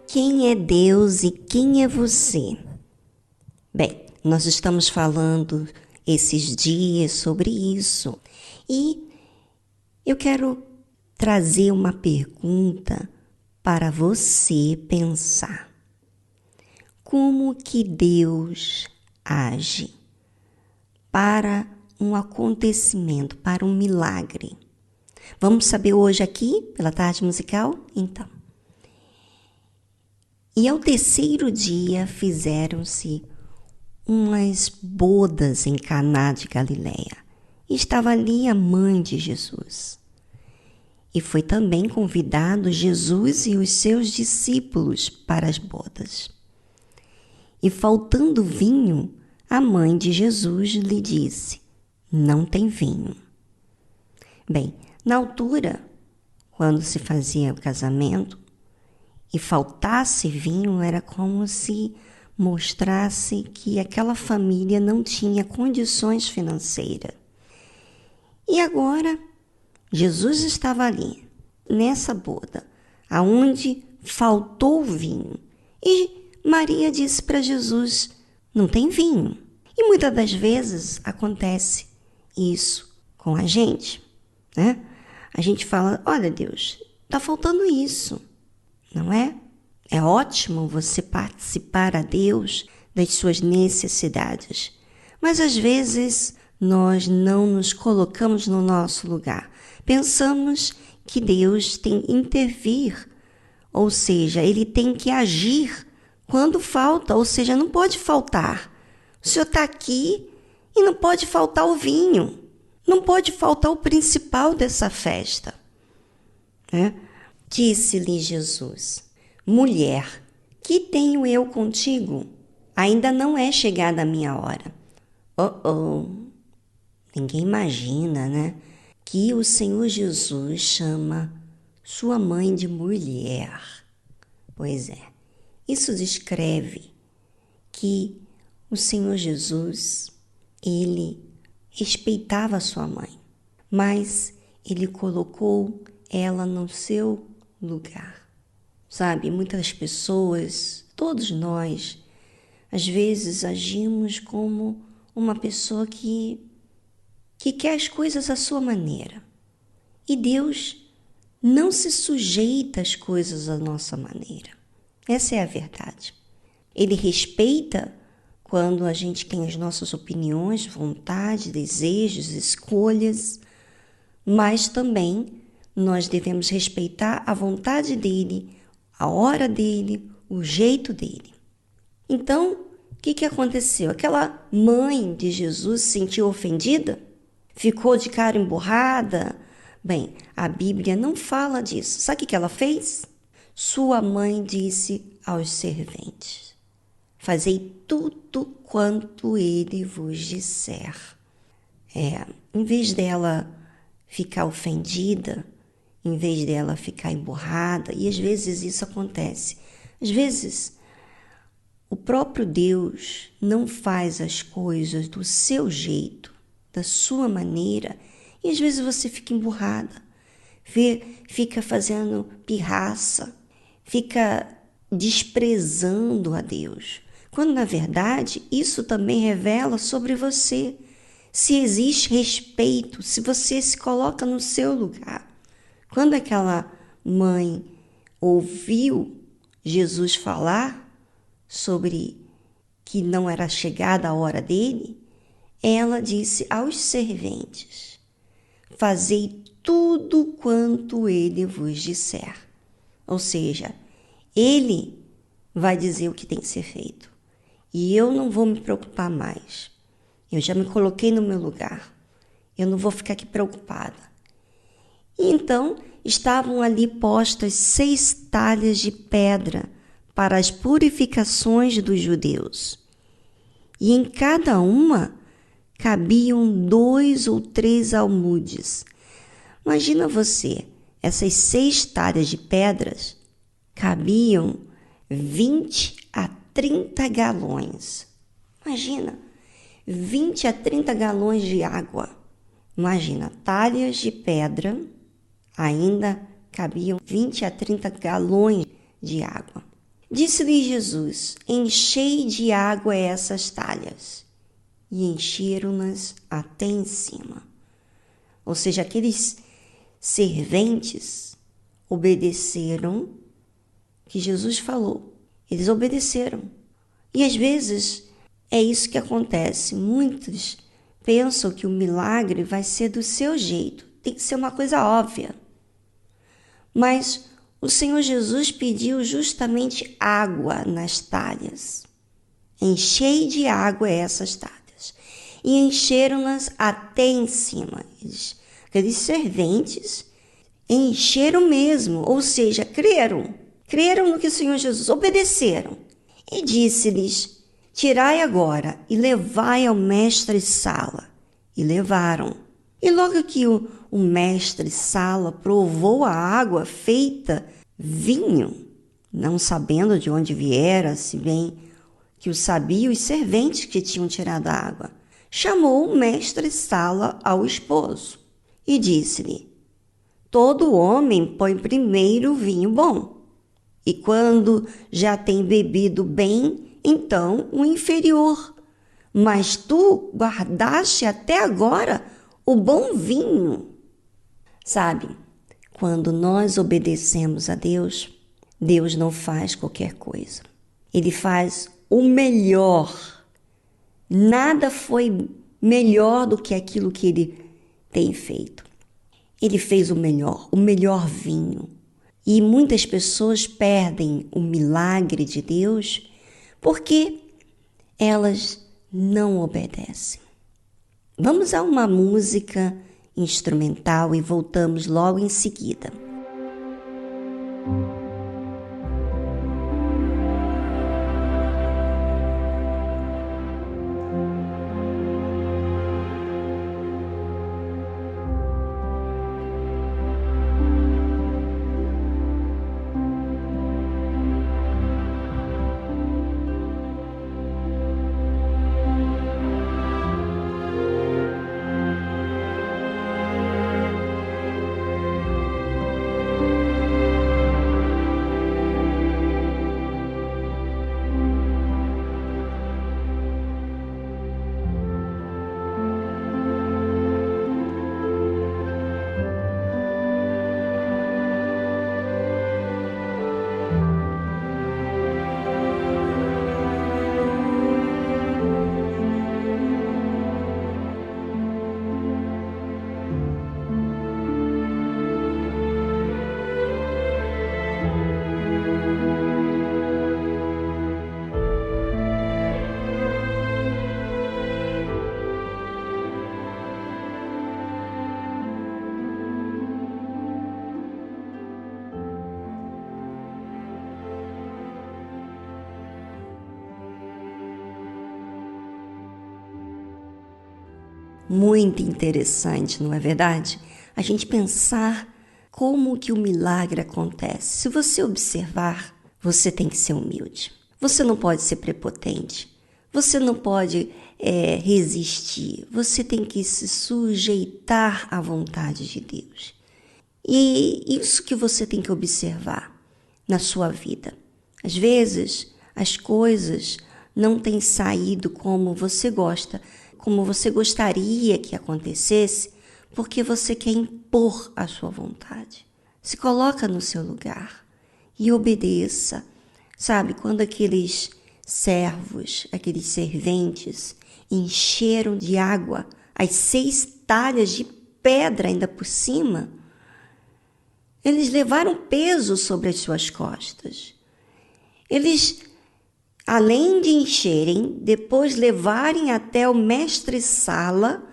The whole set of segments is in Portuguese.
Quem é Deus e quem é você? Bem, nós estamos falando esses dias sobre isso e eu quero trazer uma pergunta para você pensar. Como que Deus age para um acontecimento, para um milagre? Vamos saber hoje aqui, pela tarde musical? Então. E ao terceiro dia fizeram-se umas bodas em Caná de Galileia. E estava ali a mãe de Jesus. E foi também convidado Jesus e os seus discípulos para as bodas. E faltando vinho, a mãe de Jesus lhe disse: não tem vinho. Bem, na altura, quando se fazia o casamento, e faltasse vinho, era como se mostrasse que aquela família não tinha condições financeiras. E agora, Jesus estava ali, nessa boda, aonde faltou vinho. E Maria disse para Jesus: não tem vinho. E muitas das vezes acontece isso com a gente, né? A gente fala: olha, Deus, está faltando isso. Não é? É ótimo você participar a Deus das suas necessidades, mas às vezes nós não nos colocamos no nosso lugar. Pensamos que Deus tem que intervir, ou seja, Ele tem que agir quando falta, ou seja, não pode faltar. O Senhor está aqui e não pode faltar o vinho, não pode faltar o principal dessa festa, né? Disse-lhe Jesus: mulher, que tenho eu contigo? Ainda não é chegada a minha hora. Ninguém imagina, né? Que o Senhor Jesus chama sua mãe de mulher. Pois é, isso descreve que o Senhor Jesus, ele respeitava sua mãe, mas ele colocou ela no seu lugar. Sabe, muitas pessoas, todos nós, às vezes agimos como uma pessoa que quer as coisas à sua maneira. E Deus não se sujeita às coisas à nossa maneira. Essa é a verdade. Ele respeita quando a gente tem as nossas opiniões, vontades, desejos, escolhas, mas também nós devemos respeitar a vontade dele, a hora dele, o jeito dele. Então, o que aconteceu? Aquela mãe de Jesus se sentiu ofendida? Ficou de cara emburrada? Bem, a Bíblia não fala disso. Sabe o que ela fez? Sua mãe disse aos serventes: fazei tudo quanto ele vos disser. Em vez dela ficar ofendida, em vez dela ficar emburrada, e às vezes isso acontece. Às vezes, o próprio Deus não faz as coisas do seu jeito, da sua maneira, e às vezes você fica emburrada, fica fazendo pirraça, fica desprezando a Deus, quando na verdade isso também revela sobre você, se existe respeito, se você se coloca no seu lugar. Quando aquela mãe ouviu Jesus falar sobre que não era chegada a hora dele, ela disse aos serventes: fazei tudo quanto ele vos disser. Ou seja, ele vai dizer o que tem que ser feito. E eu não vou me preocupar mais. Eu já me coloquei no meu lugar. Eu não vou ficar aqui preocupada. E então estavam ali postas 6 talhas de pedra para as purificações dos judeus. E em cada uma cabiam 2 ou 3 almudes. Imagina você, essas 6 talhas de pedras cabiam 20 a 30 galões. Imagina, 20 a 30 galões de água. Imagina, talhas de pedra, ainda cabiam 20 a 30 galões de água. Disse-lhe Jesus: enchei de água essas talhas. E encheram-nas até em cima. Ou seja, aqueles serventes obedeceram o que Jesus falou. Eles obedeceram. E às vezes é isso que acontece. Muitos pensam que o milagre vai ser do seu jeito. Tem que ser uma coisa óbvia. Mas o Senhor Jesus pediu justamente água nas talhas. Enchei de água essas talhas. E encheram-nas até em cima. Aqueles serventes encheram mesmo, ou seja, creram. Creram no que o Senhor Jesus, obedeceram. E disse-lhes: tirai agora e levai ao mestre-sala. E levaram. E logo que o mestre-sala provou a água feita vinho, não sabendo de onde viera, se bem que o sabiam os serventes que tinham tirado a água, chamou o mestre-sala ao esposo e disse-lhe: todo homem põe primeiro o vinho bom, e quando já tem bebido bem, então o inferior. Mas tu guardaste até agora o bom vinho. Sabe, quando nós obedecemos a Deus, Deus não faz qualquer coisa. Ele faz o melhor. Nada foi melhor do que aquilo que ele tem feito. Ele fez o melhor vinho. E muitas pessoas perdem o milagre de Deus porque elas não obedecem. Vamos a uma música instrumental e voltamos logo em seguida. Muito interessante, não é verdade? A gente pensar como que o milagre acontece. Se você observar, você tem que ser humilde. Você não pode ser prepotente. Você não pode resistir. Você tem que se sujeitar à vontade de Deus. E isso que você tem que observar na sua vida. Às vezes, as coisas não têm saído como você gosta, como você gostaria que acontecesse, porque você quer impor a sua vontade. Se coloca no seu lugar e obedeça. Sabe, quando aqueles servos, aqueles serventes, encheram de água as 6 talhas de pedra ainda por cima, eles levaram peso sobre as suas costas. Eles, além de encherem, depois levarem até o mestre-sala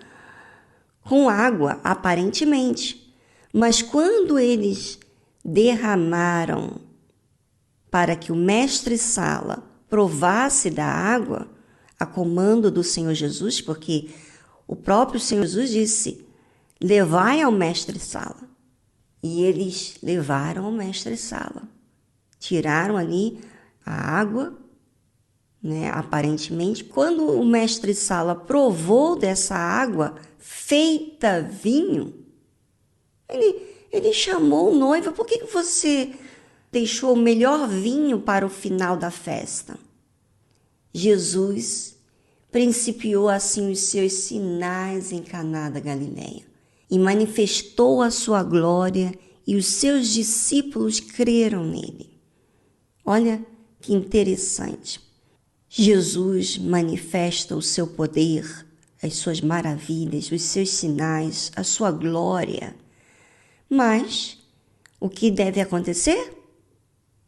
com água, aparentemente. Mas quando eles derramaram para que o mestre-sala provasse da água, a comando do Senhor Jesus, porque o próprio Senhor Jesus disse: levai ao mestre-sala. E eles levaram ao mestre-sala. Tiraram ali a água, aparentemente. Quando o mestre-sala provou dessa água feita vinho, ele chamou o noivo: por que você deixou o melhor vinho para o final da festa. Jesus principiou assim os seus sinais em Caná da Galileia e manifestou a sua glória, e os seus discípulos creram nele. Olha que interessante. Jesus manifesta o seu poder, as suas maravilhas, os seus sinais, a sua glória. Mas o que deve acontecer?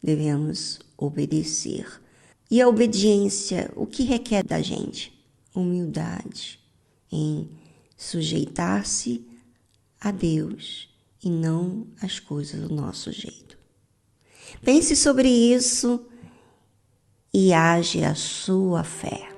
Devemos obedecer. E a obediência, o que requer da gente? Humildade, em sujeitar-se a Deus e não às coisas do nosso jeito. Pense sobre isso e age a sua fé.